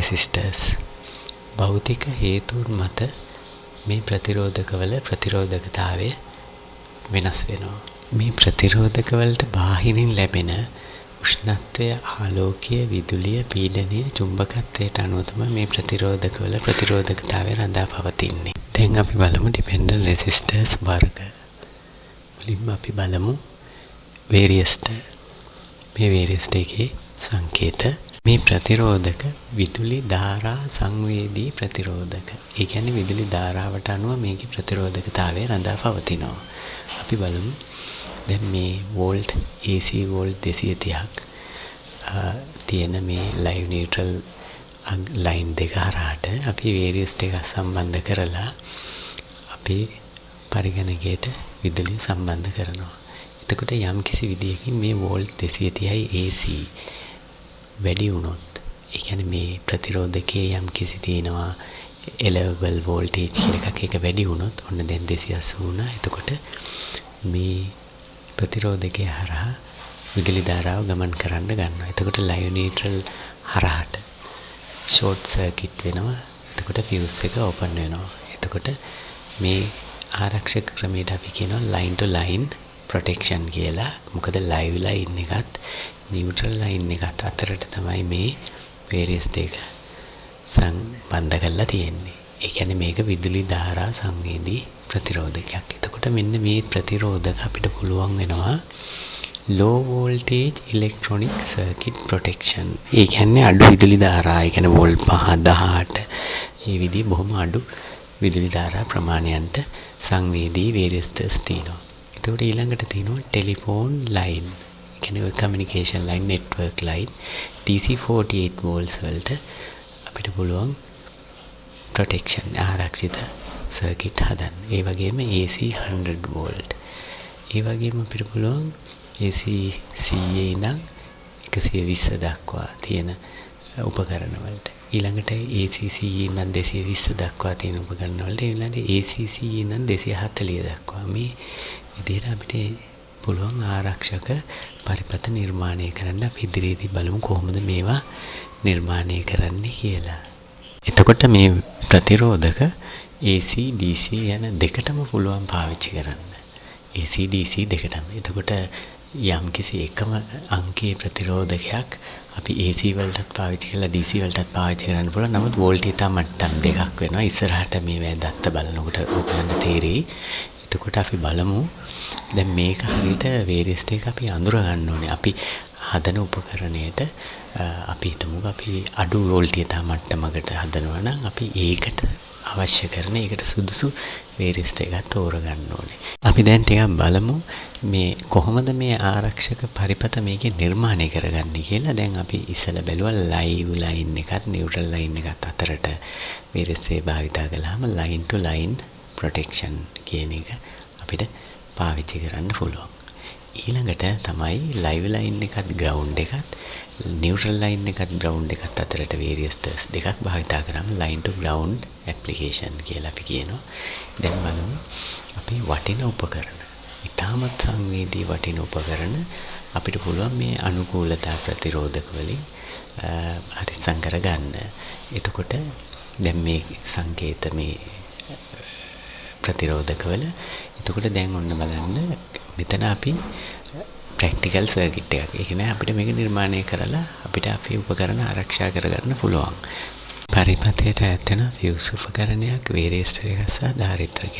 resistors භෞතික හේතුන් මත මේ ප්‍රතිරෝධකවල ප්‍රතිරෝධකතාවය වෙනස් වෙනවා. මේ ප්‍රතිරෝධකවලට බාහිරින් ලැබෙන උෂ්ණත්වය, ආලෝකය, විදුලිය, පීඩනය, චුම්බකත්වයට අනුව තමයි මේ ප්‍රතිරෝධකවල ප්‍රතිරෝධකතාවය රඳා පවතින්නේ. දැන් අපි බලමු ඩිපෙන්ඩන්ට් රෙසිස්ටර්ස් වර්ග. මුලින්ම අපි බලමු වේරියස්ටර්. මේ වේරියස්ටර් එකේ සංකේත මේ ප්‍රතිරෝධක විදුලි ධාරා සංවේදී ප්‍රතිරෝධක. ඒ කියන්නේ විදුලි ධාරාවට අනුව මේකේ ප්‍රතිරෝධකතාවය රඳා පවතිනවා. අපි බලමු දැන් මේ වෝල්ට් AC වෝල්ට් 230ක් තියෙන මේ ලයිව් නියුට්‍රල් ලයින් දෙක හරහාට අපි වේරියස්ටර් එක සම්බන්ධ කරලා අපි පරිගණකයට විදුලිය සම්බන්ධ කරනවා. එතකොට යම් කිසි විදියකින් මේ වෝල්ට් 230යි AC වැඩි වුණොත්, ඒ කියන්නේ මේ ප්‍රතිරෝධකයේ යම් කිසි තියෙනවා එලෙවබල් වෝල්ටේජ් කියලා එකක්, ඒක වැඩි වුණොත් ඔන්න දැන් 280 වුණා. එතකොට මේ ප්‍රතිරෝධකයේ හරහා විදුලි ධාරාව ගමන් කරන්න ගන්නවා. එතකොට ලයිව් නියුට්‍රල් හරහාට ෂෝට් සර්කිට් වෙනවා. එතකොට ෆියුස් එක ඕපන් වෙනවා. එතකොට මේ ආරක්ෂක ක්‍රමයට අපි කියනවා ලයින් ටු ලයින් ප්‍රොටෙක්ෂන් කියලා. මොකද ලයිව් ලයින් එකත් නියුට්‍රල් ලයින් එකත් අතරට තමයි මේ වේරියස්ටර් එක සම්බන්ධ කරලා තියෙන්නේ. ඒ කියන්නේ මේක විදුලි ධාරා සංවේදී ප්‍රතිරෝධකයක්. එතකොට මෙන්න මේ ප්‍රතිරෝධක අපිට පුළුවන් වෙනවා low voltage electronic circuit protection. ඒ කියන්නේ අඩු විදුලි ධාරා, ඒ කියන්නේ වෝල්ට් 5 18 මේ විදිහ බොහොම අඩු විදුලි ධාරා ප්‍රමාණයන්ට සංවේදී වේරියස්ටර්ස් තියෙනවා. එතකොට ඊළඟට තියෙනවා ටෙලිෆෝන් ලයින්. ඒ කියන්නේ communication line, network line DC 48 volts වලට අපිට පුළුවන් ප්‍රොටෙක්ෂන් ආරක්ෂිත සර්කිට් හදන්න. ඒ වගේම AC 100 volt. ඒ වගේම අපිට පුළුවන් AC CA ඉඳන් 120 දක්වා තියෙන උපකරණ වලට. ඊළඟට AC CA ඉඳන් 220 දක්වා තියෙන උපකරණ වලට, ඊළඟට AC CA ඉඳන් 240 දක්වා මේ විදිහට අපිට පුළුවන් ආරක්ෂක පරිපථ නිර්මාණය කරන්න. අපි ඉදිරියේදී බලමු කොහොමද මේවා නිර්මාණය කරන්නේ කියලා. එතකොට මේ ප්‍රතිරෝධක AC DC යන දෙකටම පුළුවන් පාවිච්චි කරන්න. AC DC දෙකටම. එතකොට යම් කිසි එකම අංකයේ ප්‍රතිරෝධකයක් අපි AC වලටත් පාවිච්චි කරලා DC වලටත් පාවිච්චි කරන්න පුළුවන්. නමුත් වෝල්ටේජ් මට්ටම් දෙකක් වෙනවා. ඉස්සරහට මේ වැදත්ත බලනකොට ඔයගලන්ට තේරෙයි. එතකොට අපි බලමු දැන් මේක හරියට වේරියස්ටර් එක අපි අඳුර ගන්න ඕනේ. අපි හදන උපකරණයට අපි හිතමු අපි අඩු වෝල්ටේජ් මට්ටමකට හදනවා නම් අපි ඒකට අවශ්‍ය කරන ඒකට සුදුසු වේරියස්ටර් එකක් තෝරගන්න ඕනේ. අපි දැන් ටිකක් බලමු මේ කොහොමද මේ ආරක්ෂක පරිපථ මේකේ නිර්මාණය කරගන්නේ කියලා. දැන් අපි ඉස්සෙල්ලා බැලුවා ලයිව් ලයින් එකත් නියුට්‍රල් ලයින් එකත් අතරට වේරියස්ටර් භාවිතා කළාම ලයින් ටු ලයින් ප්‍රොටෙක්ෂන් කියන එක අපිට පාවිච්චි කරන්න පුළුවන්. ඊළඟට තමයි ලයිව් ලයින් එකත් ග්‍රවුන්ඩ් එකත් නියුට්‍රල් ලයින් එකත් ග්‍රවුන්ඩ් එකත් අතරට වේරියස්ටර්ස් දෙකක් භාවිතා කරාම ලයින් ටු ග්‍රවුන්ඩ් ඇප්ලිකේෂන් කියලා අපි කියනවා. දැන් බලමු අපි වටින උපකරණ, ඉතාමත් සංවේදී වටින උපකරණ අපිට පුළුවන් මේ අනුකූලතා ප්‍රතිරෝධක වලින් පරිස්සම් කරගන්න. එතකොට දැන් මේ සංකේත මේ ප්‍රතිරෝධකවල. එතකොට දැන් ඔන්න බලන්න මෙතන අපි ප්‍රැක්ටිකල් සර්කිට් එකක්. ඒ කියන්නේ අපිට මේක නිර්මාණය කරලා අපිට අපේ උපකරණ ආරක්ෂා කරගන්න පුළුවන්. පරිපථයට ඇත්තෙන ෆියුස් උපකරණයක්, වේරියස්ටර් එකක් සහ ධාරිත්‍රකයක්.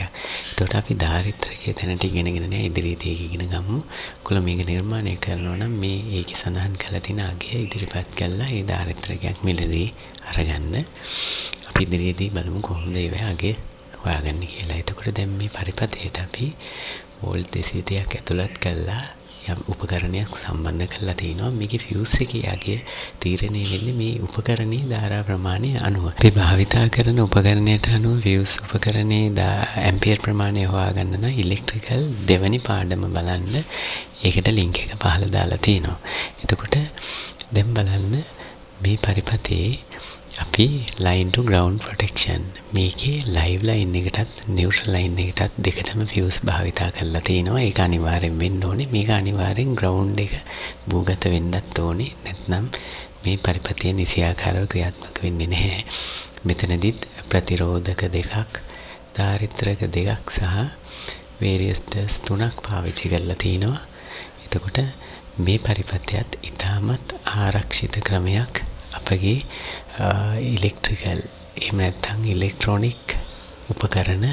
එතකොට අපි ධාරිත්‍රකයේ තැනට ඉගෙනගෙන නෑ, ඉදිරියේදී ඒක ඉගෙන ගමු. කොහොම මේක නිර්මාණය කරනවා නම් මේ ඒකේ සඳහන් කරලා තියෙන අගය ඉදිරිපත් කළා ඒ ධාරිත්‍රකයක් මිලදී අරගන්න. අපි ඉදිරියේදී බලමු කොහොමද ඒ අගය හොයාගන්නේ කියලා. එතකොට දැන් මේ පරිපථයට අපි වෝල්ට් 230ක් ඇතුළත් කළා යම් උපකරණයක් සම්බන්ධ කරලා තිනවා. මේකේ ෆියුස් එකේ යගේ තීරණය වෙන්නේ මේ උපකරණයේ ධාරා ප්‍රමාණය අනුව. අපි භාවිතා කරන උපකරණයට අනුව ෆියුස් උපකරණයේ ඇම්පියර් ප්‍රමාණය හොයාගන්න නම් ඉලෙක්ට්‍රිකල් දෙවනි පාඩම බලන්න. ඒකට ලින්ක් එක පහළ දාලා තිනවා. එතකොට දැන් බලන්න මේ පරිපථයේ අපි line to ground protection මේකේ live line එකටත් neutral line එකටත් දෙකටම fuse භාවිතා කරලා තිනවා. ඒක අනිවාර්යෙන් වෙන්න ඕනේ. මේක අනිවාර්යෙන් ground එක භූගත වෙන්නත් ඕනේ. නැත්නම් මේ පරිපථය නිසියාකාරව ක්‍රියාත්මක වෙන්නේ නැහැ. මෙතනදිත් ප්‍රතිරෝධක දෙකක්, ධාරිත්‍රක දෙකක් සහ resistors 3ක් පාවිච්චි කරලා තිනවා. එතකොට මේ පරිපථයත් ඉතාමත් ආරක්ෂිත ක්‍රමයක් අපගේ ඉලෙක්ට්‍රිකල් එහෙම නැත්නම් ඉලෙක්ට්‍රොනික උපකරණ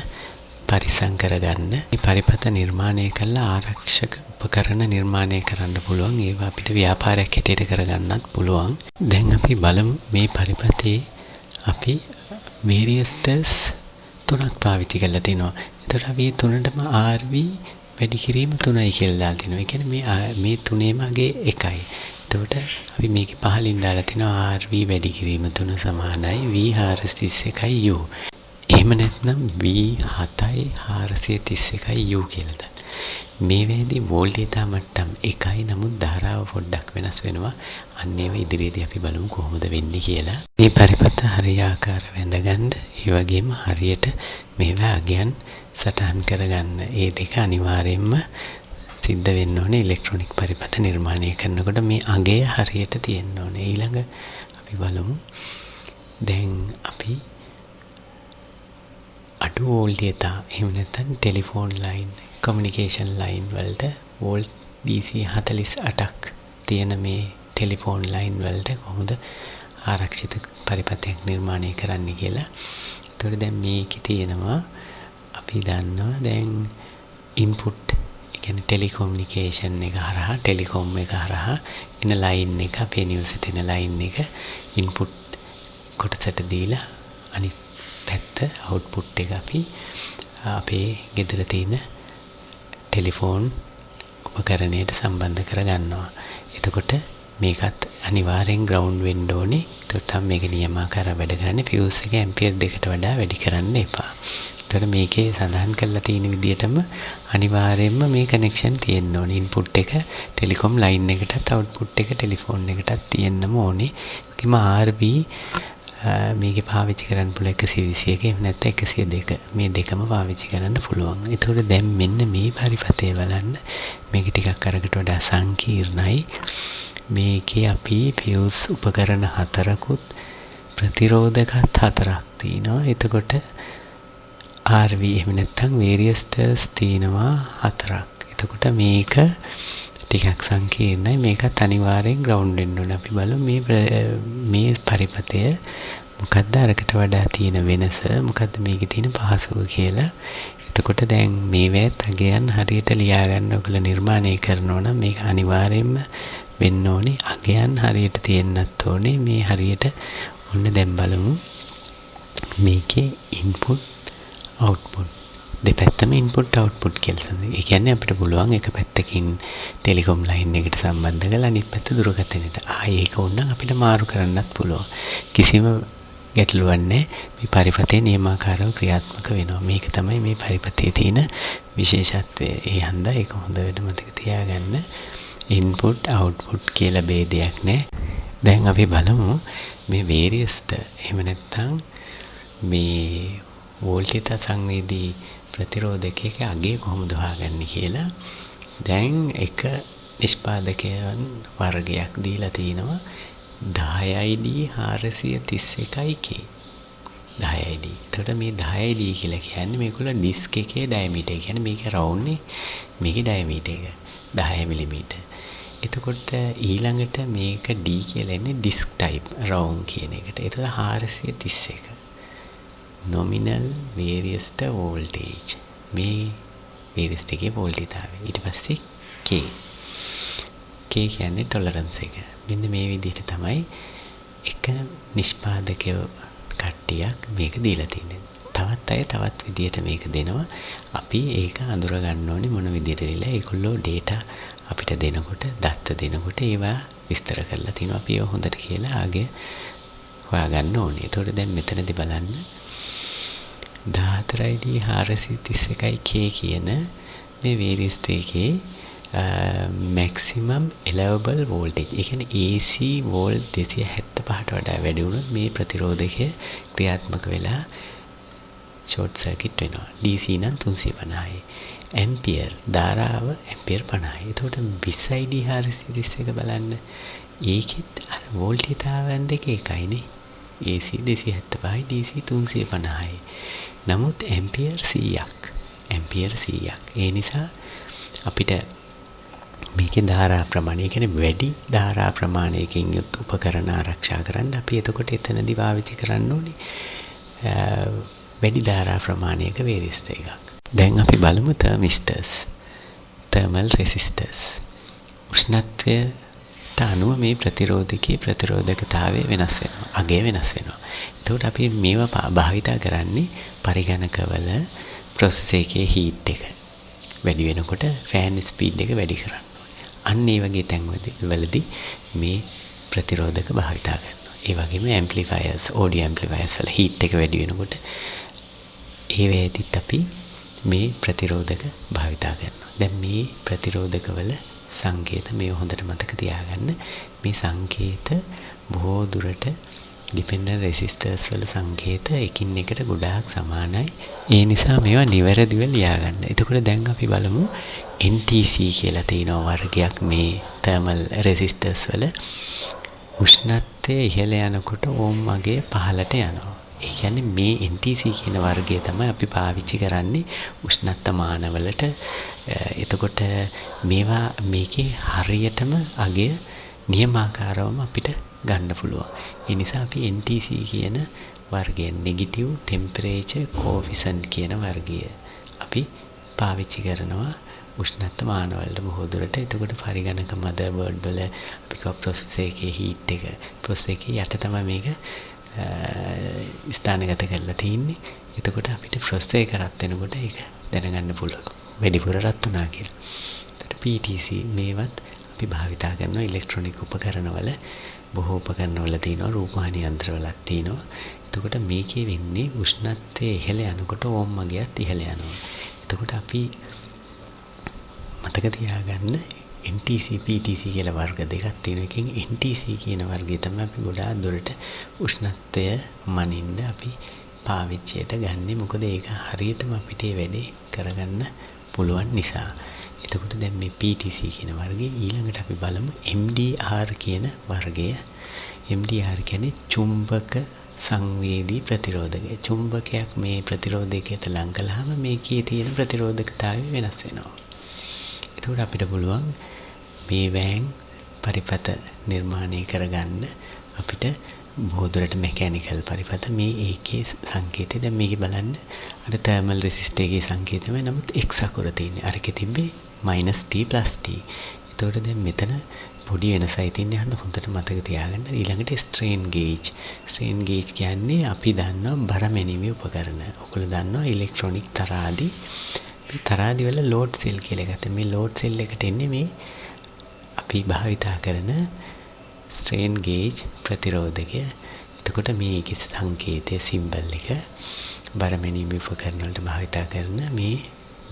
පරිසම් කරගන්න. මේ පරිපථ නිර්මාණය කළා ආරක්ෂක උපකරණ නිර්මාණය කරන්න පුළුවන්. ඒවා අපිට ව්‍යාපාරයක් හැටියට කරගන්නත් පුළුවන්. දැන් අපි බලමු මේ පරිපථයේ අපි resistors 3ක් පාවිච්චි කරලා තිනවා. එතකොට අපි තුනටම RV වැඩි කිරීම 3යි කියලා දාලා තිනවා. ඒ කියන්නේ මේ තුනේම අගේ 1යි. එතකොට අපි මේකේ පහලින් දාලා තිනවා RV වැඩි කිරීම 3 සමානයි V431 U. එහෙම නැත්නම් V7යි 431 U කියලා දාන්න. මේ වෙලේදී වෝල්ටේජ් මට්ටම් 1යි, නමුත් ධාරාව පොඩ්ඩක් වෙනස් වෙනවා. අන්න ඒව ඉදිරියේදී අපි බලමු කොහොමද වෙන්නේ කියලා. මේ පරිපථ හරියාකාර වැඳගන්න, ඒ වගේම හරියට මේවා අගයන් සටහන් කරගන්න. ඒ දෙක අනිවාර්යයෙන්ම සිද්ධ වෙන්න ඕනේ ඉලෙක්ට්‍රොනික පරිපථ නිර්මාණය කරනකොට. මේ අගය හරියට තියෙන්න ඕනේ. ඊළඟ අපි බලමු. දැන් අපි අඩු වෝල්ටේජ් එහෙම නැත්නම් ටෙලිෆෝන් ලයින්, කමියුනිකේෂන් ලයින් වලට වෝල්ට් DC 48ක් තියෙන මේ ටෙලිෆෝන් ලයින් වලට කොහොමද ආරක්ෂිත පරිපථයක් නිර්මාණය කරන්න කියලා. ඒතකොට දැන් මේකේ තියෙනවා අපි දන්නවා දැන් ඉන්පුට්, ඒ කියන්නේ ටෙලිකොමියුනිකේෂන් එක හරහා, ටෙලිකොම් එක හරහා එන ලයින් එක, අපේ නිවසට එන ලයින් එක ඉන්පුට් කොටසට දීලා අනිත් පැත්ත අවුට්පුට් එක අපි අපේ ගෙදර තියෙන ටෙලිෆෝන් උපකරණයට සම්බන්ධ කරගන්නවා. එතකොට මේකත් අනිවාර්යෙන් ග්‍රවුන්ඩ් වෙන්න ඕනේ. එතකොට තමයි මේක නියමාකාරව වැඩ කරන්නේ. ෆියුස් එක ඇම්පියර් 2කට වඩා වැඩි කරන්න එපා. එතකොට මේකේ සඳහන් කරලා තියෙන විදිහටම අනිවාර්යයෙන්ම මේ කනෙක්ෂන් තියෙන්න ඕනේ. ඉන්පුට් එක ටෙලිකොම් ලයින් එකටත් අවුට්පුට් එක ටෙලිෆෝන් එකටත් තියෙන්නම ඕනේ. ඒකම RV මේකේ පාවිච්චි කරන්න පුළුවන් 121 එහෙම නැත්නම් 102. මේ දෙකම පාවිච්චි කරන්න පුළුවන්. ඒතකොට දැන් මෙන්න මේ පරිපථය බලන්න. මේක ටිකක් අරකට වඩා සංකීර්ණයි. මේකේ අපි ෆියුස් උපකරණ 4කුත් ප්‍රතිරෝධකත් 4ක් තියෙනවා. එතකොට RV එහෙම නැත්නම් resistors තියෙනවා 4ක්. එතකොට මේක ටිකක් සංකීර්ණයි. මේකත් අනිවාර්යෙන් ග්‍රවුන්ඩ් වෙන්න ඕන. අපි බලමු මේ පරිපථය මොකද්ද අරකට වඩා තියෙන වෙනස, මොකද්ද මේකේ තියෙන පහසුව කියලා. එතකොට දැන් මේවත් අගයන් හරියට ලියා ගන්න ඔයගොල්ලෝ නිර්මාණය කරනවා නම් මේක අනිවාර්යෙන්ම වෙන්න ඕනේ. අගයන් හරියට තියෙන්නත් ඕනේ. මේ හරියට ඔන්න දැන් බලමු. මේකේ ඉන්පුට් අවුට්පුට් දෙපැත්තම ඉන්පුට් අවුට්පුට් කියලා තමයි. ඒ කියන්නේ අපිට පුළුවන් එක පැත්තකින් ටෙලිකොම් ලයින් එකට සම්බන්ධ කරලා අනිත් පැත්ත දුරකථනයට. ඒක වුණනම් අපිට මාරු කරන්නත් පුළුවන්. කිසිම ගැටලුවක් නැහැ. මේ පරිපථයේ නියමාකාරව ක්‍රියාත්මක වෙනවා. මේක තමයි මේ පරිපථයේ තියෙන විශේෂත්වය. ඒ හන්දා ඒක හොඳට මතක තියාගන්න. ඉන්පුට් අවුට්පුට් කියලා ભેදයක් නැහැ. දැන් අපි බලමු මේ resistor එහෙම නැත්නම් මේ වෝල්ටේජ් සංවේදී ප්‍රතිරෝධකයක අගය කොහොමද හොයාගන්නේ කියලා. දැන් එක නිෂ්පාදකයන් වර්ගයක් දීලා තිනවා 10ID 431K 10ID. එතකොට මේ 10ID කියලා කියන්නේ මේකල ඩිස්ක් එකේ ඩයමීටර්. කියන්නේ මේක රවුන්ඩ්නේ, මේකේ ඩයමීටර් එක 10 මිලිමීටර්. එතකොට ඊළඟට මේක D කියලා එන්නේ ඩිස්ක් ටයිප් රවුන්ඩ් කියන එකට. එතකොට 431 nominal resistor voltage. මේ resistor එකේ වෝල්ටේජය. ඊට පස්සේ K. K කියන්නේ tolerance එක. මෙන්න මේ විදිහට තමයි එක නිෂ්පාදකයෝ කට්ටියක් මේක දීලා තින්නේ. තවත් අය තවත් විදිහට මේක දෙනවා. අපි ඒක අඳුර ගන්න ඕනේ මොන විදිහට දීලා. ඒගොල්ලෝ data අපිට දෙනකොට, දත්ත දෙනකොට ඒවා විස්තර කරලා තිනවා. අපි ඒව හොඳට කියලා ආගේ හොයාගන්න ඕනේ. ඒතකොට දැන් මෙතනදී බලන්න 14ID 431K කියන මේ resistor එකේ maximum allowable voltage. ඒ කියන්නේ AC volt 275ට වඩා වැඩි වුණොත් මේ ප්‍රතිරෝධකය ක්‍රියාත්මක වෙලා short circuit වෙනවා. DC නම් 350යි. ඇම්පියර් ධාරාව ඇම්පියර් 50යි. එතකොට 20 ID හරි සිරිස් එක බලන්න. ඒකෙත් අර වෝල්ටේජතාවයන් දෙක එකයිනේ. AC 275යි DC 350යි. නමුත් ඇම්පියර් 100ක්. ඇම්පියර් 100ක්. ඒ නිසා අපිට මේකේ ධාරා ප්‍රමාණය කියන්නේ වැඩි ධාරා ප්‍රමාණයකින් යුත් උපකරණ ආරක්ෂා කරන්න අපි එතකොට එතනදී පාවිච්චි කරන්න ඕනේ වැඩි ධාරා ප්‍රමාණයක වේරිස්ටර් එකක්. දැන් අපි බලමු තර්මිස්ටර්ස්. thermal resistors. උෂ්ණත්වයට අනුව මේ ප්‍රතිරෝධකයේ ප්‍රතිරෝධකතාවය වෙනස් වෙනවා. අගය වෙනස් වෙනවා. එතකොට අපි මේවා භාවිතා කරන්නේ පරිගණකවල process එකේ heat එක වැඩි වෙනකොට fan speed එක වැඩි කරන්න ඕනේ. අන්න ඒ වගේ තැන්වලදී මේ ප්‍රතිරෝධක භාවිතා කරනවා. ඒ වගේම amplifiers, audio amplifiers වල heat එක වැඩි වෙනකොට ඒ වේදිත් අපි මේ ප්‍රතිරෝධක භාවිතා කරනවා. දැන් මේ ප්‍රතිරෝධකවල සංකේත මේ හොඳට මතක තියාගන්න. මේ සංකේත බොහෝ දුරට dependent resistors වල සංකේත එකින් එකට ගොඩාක් සමානයි. ඒ නිසා මේවා නිවැරදිව ලියාගන්න. එතකොට දැන් අපි බලමු NTC කියලා තියෙන වර්ගයක් මේ thermal resistors වල. උෂ්ණත්වය ඉහළ යනකොට ඕම් වගේ පහළට යනවා. ඒ කියන්නේ මේ NTC කියන වර්ගය තමයි අපි පාවිච්චි කරන්නේ උෂ්ණත්වමානවලට. එතකොට මේවා මේකේ හරියටම අගය නියමාකාරවම අපිට ගන්න පුළුවන්. ඒ නිසා අපි NTC කියන වර්ගය negative temperature coefficient කියන වර්ගය අපි පාවිච්චි කරනවා උෂ්ණත්වමානවලට බොහෝ දුරට. එතකොට පරිගණක motherboard වල අපි කව process එකේ heat එක process එකේ යට තමයි මේක ස්ථානගත කරලා තියෙන්නේ. එතකොට අපිට process එක රත් වෙනකොට ඒක දැනගන්න පුළුවන්. වැඩිපුර රත් වුණා කියලා. එතකොට PTC මේවත් අපි භාවිතා කරන ඉලෙක්ට්‍රොනික උපකරණවල බොහෝ උපකරණවල තියෙනවා රූපවාහිනී යන්ත්‍රවලක් තියෙනවා. එතකොට මේකේ වෙන්නේ උෂ්ණත්වය ඉහළ යනකොට ඕම් මගියත් ඉහළ යනවා. එතකොට අපි මතක තියාගන්න NTC PTC කියලා වර්ග දෙකක් තියෙනවා. එකකින් NTC කියන වර්ගය තමයි අපි ගොඩාක් දුරට උෂ්ණත්වය මනින්න අපි පාවිච්චියට ගන්නෙ. මොකද ඒක හරියටම අපිට වැඩේ කරගන්න පුළුවන් නිසා. එතකොට දැන් මේ PTC කියන වර්ගය ඊළඟට අපි බලමු MDR කියන වර්ගය. MDR කියන්නේ චුම්බක සංවේදී ප්‍රතිරෝධකය. චුම්බකයක් මේ ප්‍රතිරෝධකයට ලං කළාම මේකේ තියෙන ප්‍රතිරෝධකතාවය වෙනස් වෙනවා. එතකොට අපිට පුළුවන් මේ වෑන් පරිපත නිර්මාණය කරගන්න අපිට බොහෝ දුරට මෙකැනිකල් පරිපත මේ ඒකේ සංකේතය දැන් මේක බලන්න අර thermal resistor එකේ සංකේතය නමුත් x අකුර තියෙන්නේ. අරකේ තිබ්බේ -t + t. එතකොට දැන් මෙතන පොඩි වෙනසයි තියෙන්නේ. හොඳට මතක තියාගන්න. ඊළඟට strain gauge. strain gauge කියන්නේ අපි දන්නවා බර මැනීමේ උපකරණ. ඔයගොල්ලෝ දන්නවා ඉලෙක්ට්‍රොනික තරාදි. මේ තරාදි වල load cell කියලා ගත්තා. මේ load cell එකට එන්නේ මේ අපි භාවිතා කරන strain gauge ප්‍රතිරෝධකය. එතකොට මේකේ සංකේතය symbol එක බර මැනීමේ උපකරණ වලට භාවිතා කරන මේ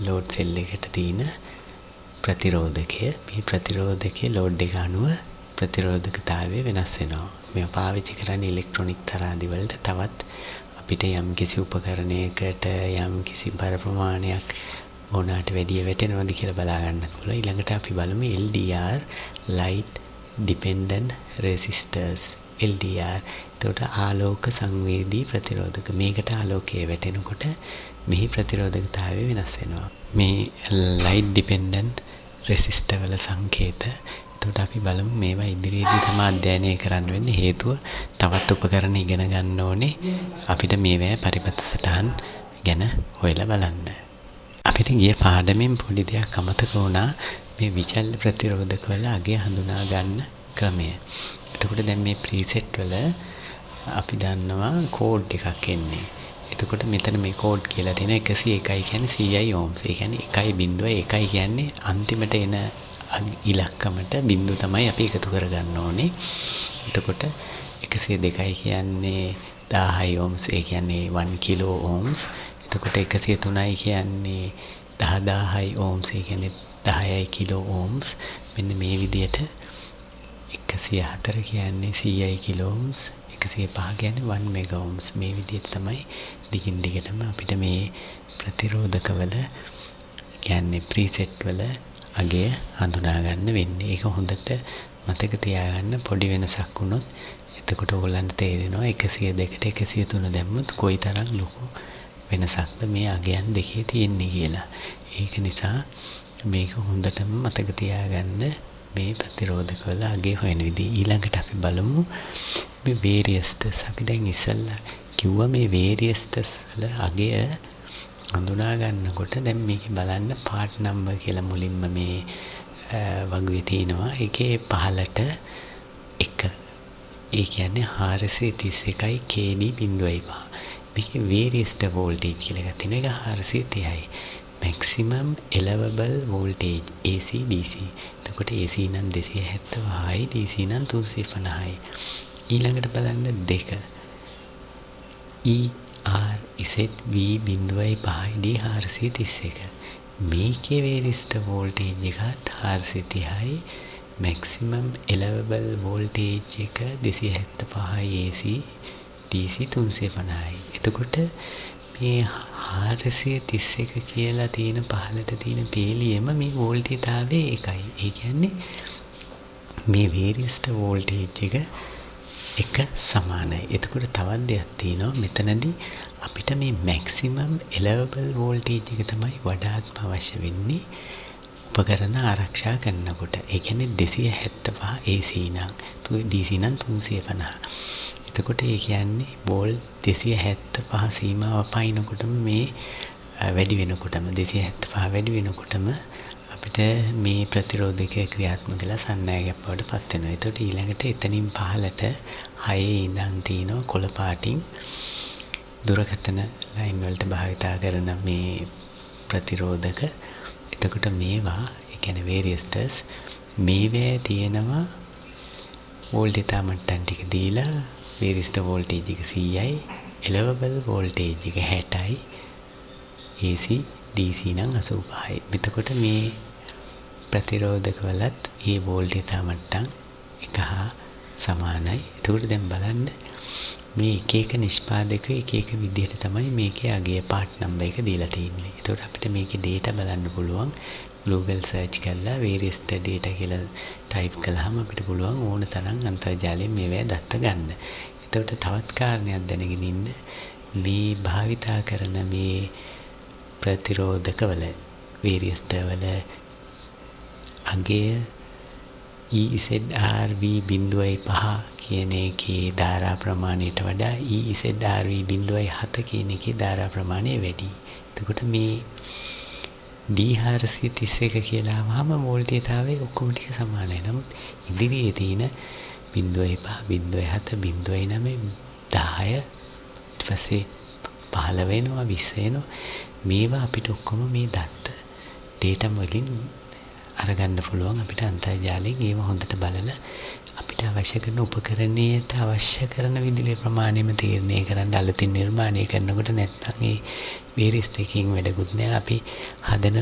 load cell එකට තියෙන ප්‍රතිරෝධකය. මේ ප්‍රතිරෝධකයේ load එක අනුව ප්‍රතිරෝධකතාවය වෙනස් වෙනවා. මේ පාවිච්චි කරන්නේ ඉලෙක්ට්‍රොනික තරාදි වලට. තවත් අපිට යම් කිසි උපකරණයකට යම් කිසි බර ප්‍රමාණයක් ඕනාට වැඩිය වැටෙනවද කියලා බලා ගන්න පුළුවන්. ඊළඟට අපි බලමු LDR light dependent resistors. LDR එතකොට ආලෝක සංවේදී ප්‍රතිරෝධක. මේකට ආලෝකය වැටෙනකොට මෙහි ප්‍රතිරෝධකතාවය වෙනස් වෙනවා. මේ light dependent resistor වල සංකේත. එතකොට අපි බලමු මේවා ඉදිරියේදී තමයි අධ්‍යයනය කරන්න වෙන්නේ. හේතුව තවත් උපකරණ ඉගෙන ගන්න ඕනේ. අපිට මේවා පරිපත සටහන් ගැන හොයලා බලන්න. අපිට ගිය පාඩමෙන් පොඩි දෙයක් අමතක වුණා. මේ විචල්්‍ය ප්‍රතිරෝධක වල අගය හඳුනා ගන්න ක්‍රමය. එතකොට දැන් මේ ප්‍රීසෙට් වල අපි දන්නවා කෝඩ් එකක් එන්නේ. එතකොට මෙතන මේ කෝඩ් කියලා තියෙන 101 කියන්නේ 100යි ohms. ඒ කියන්නේ 1.1 කියන්නේ අන්තිමට එන ඉලක්කමට බිංදු තමයි අපි එකතු කරගන්න ඕනේ. එතකොට 102 කියන්නේ 1000 ohms. ඒ කියන්නේ 1 kilo ohms. එතකොට 103යි කියන්නේ 10000 ohms. ඒ කියන්නේ 10 kilo ohms. මෙන්න මේ විදිහට 104 කියන්නේ 100 kilo ohms. 105 කියන්නේ 1 mega ohms. මේ විදිහට තමයි දිගින් දිගටම අපිට මේ ප්‍රතිරෝධකවල කියන්නේ ප්‍රීසෙට් වල අගය හඳුනා ගන්න වෙන්නේ. ඒක හොඳට මතක තියාගන්න. පොඩි වෙනසක් වුණොත් එතකොට ඔයගොල්ලන්ට තේරෙනවා 102ට 103 දැම්මොත් කොයිතරම් ලොකු වෙනසක්ද මේ අගයන් දෙකේ තියෙන්නේ කියලා. ඒක නිසා මේක හොඳටම මතක තියාගන්න මේ ප්‍රතිරෝධකවල අගය හොයන විදිහ. ඊළඟට අපි බලමු මේ වේරියස්ටර්ස්. අපි දැන් ඉස්සෙල්ලා කිව්වා මේ වේරියස්ටර්ස් වල අගය හඳුනා ගන්නකොට දැන් මේකේ බලන්න පාර්ට් නම්බර් කියලා මුලින්ම මේ වගුවේ තියෙනවා. ඒකේ පහළට 1. ඒ කියන්නේ 431යි KD 0.5. මේකේ වේරියස්ටර් වෝල්ටේජ් කියලා එකක් තියෙනවා. ඒක 430යි. maximum allowable voltage AC DC. එතකොට AC නම් 270යි, DC නම් 350යි. ඊළඟට බලන්න 2. ERZV 0.5 D 431. මේකේ වේරියස්ටර් වෝල්ටේජ් එක 430යි. maximum allowable voltage එක 275යි AC DC 350යි. එතකොට මේ 431 කියලා තියෙන පහළට තියෙන පේලියෙම මේ වෝල්ටේජතාවය එකයි. ඒ කියන්නේ මේ වේරියස්ටර් වෝල්ටේජ් එක සමානයි. එතකොට තවත් දෙයක් තියෙනවා. මෙතනදී අපිට මේ maximum allowable voltage එක තමයි වඩාත්ම අවශ්‍ය වෙන්නේ. උපකරණ ආරක්ෂා කරනකොට. ඒ කියන්නේ 275 AC නම් DC නම් 350. එතකොට ඒ කියන්නේ වෝල්ට් 275 සීමාව පයින්නකොටම මේ වැඩි වෙනකොටම 275 වැඩි වෙනකොටම අපිට මේ ප්‍රතිරෝධකය ක්‍රියාත්මක කරලා සන්නෑයක් බවට පත් වෙනවා. එතකොට ඊළඟට එතනින් පහළට 6 ඉඳන් තියෙනවා කොළ පාටින් දුරකථන ලයින් වලට භාවිතා කරන මේ ප්‍රතිරෝධක. එතකොට මේවා ඒ කියන්නේ වේරියස්ටර්ස් මේවැ තියෙනවා වෝල්ටේජ් මට්ටම් ටික දීලා වේරියස්ටර් වෝල්ටේජ් එක 100යි, allowable voltage එක 60යි, AC DC නම් 85යි. එතකොට මේ ප්‍රතිරෝධකවලත් මේ වෝල්ටේජ් මට්ටම් එක හා සමානයි. එතකොට දැන් බලන්න මේ එක එක නිෂ්පාදක එක එක විදිහට තමයි මේකේ අගය පාර්ට් නම්බර් එක දීලා තියෙන්නේ. එතකොට අපිට මේකේ data බලන්න පුළුවන්. Google search කරලා වේරියස්ටර් data කියලා type කළාම අපිට පුළුවන් ඕන තරම් අන්තර්ජාලයෙන් මේවා දත්ත ගන්න. එතකොට තවත් කාරණයක් දැනගෙන ඉන්න මේ භාවිතා කරන මේ ප්‍රතිරෝධකවල වේරියස්ටර් වල අගය EZRV 0.5 කියන එකේ ධාරා ප්‍රමාණයට වඩා EZRV 0.7 කියන එකේ ධාරා ප්‍රමාණය වැඩි. එතකොට මේ D431 කියලා වහම වෝල්ටේජතාවය ඔක්කොම ටික සමානයි. නමුත් ඉදිරියේ තියෙන 0.5, 0.7, 0.9, 10 ඊට පස්සේ 15 වෙනවා, 20 වෙනවා. මේවා අපිට ඔක්කොම මේ දත්ත data වලින් අරගන්න පුළුවන්. අපිට අන්තර්ජාලයෙන් ඒව හොඳට බලලා අපිට අවශ්‍ය කරන උපකරණයට අවශ්‍ය කරන විදුලි ප්‍රමාණයම තීරණය කරන්න අලුතින් නිර්මාණය කරනකොට නැත්නම් ඒ වේරියස්ටර් එකකින් වැඩකුත් නැහැ. අපි හදන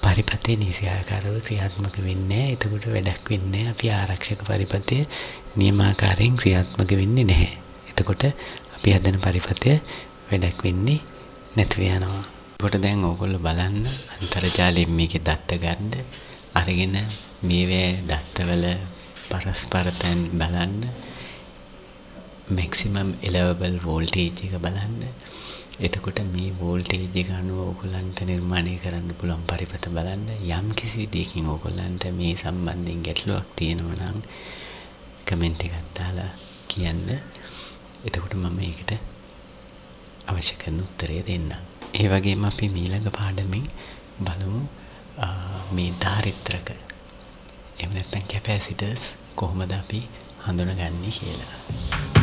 පරිපතේ නිසියාකාරව ක්‍රියාත්මක වෙන්නේ නැහැ. එතකොට වැඩක් වෙන්නේ නැහැ. අපි ආරක්ෂක පරිපතේ නියමාකාරයෙන් ක්‍රියාත්මක වෙන්නේ නැහැ. එතකොට අපි හදන පරිපතේ වැඩක් වෙන්නේ නැතුව යනවා. එතකොට දැන් ඕගොල්ලෝ බලන්න අන්තර්ජාලයෙන් මේකේ දත්ත ගන්න අරගෙන මේවේ දත්තවල පරස්පර තැන් බලන්න maximum allowable voltage එක බලන්න. එතකොට මේ වෝල්ටේජ් එක අනුව ඕගොල්ලන්ට නිර්මාණය කරන්න පුළුවන් පරිපත බලන්න. යම් කිසි විදියකින් ඕගොල්ලන්ට මේ සම්බන්ධයෙන් ගැටලුවක් තියෙනවා නම් කමෙන්ට් එකක් දාලා කියන්න. එතකොට මම ඒකට අවශ්‍ය කරන උත්තරය දෙන්නම්. ඒ වගේම අපි ඊළඟ පාඩමෙන් බලමු මේ ධාරිත්‍රක එහෙම නැත්නම් කැපැසිටර්ස් කොහොමද අපි හඳුනගන්නේ කියලා.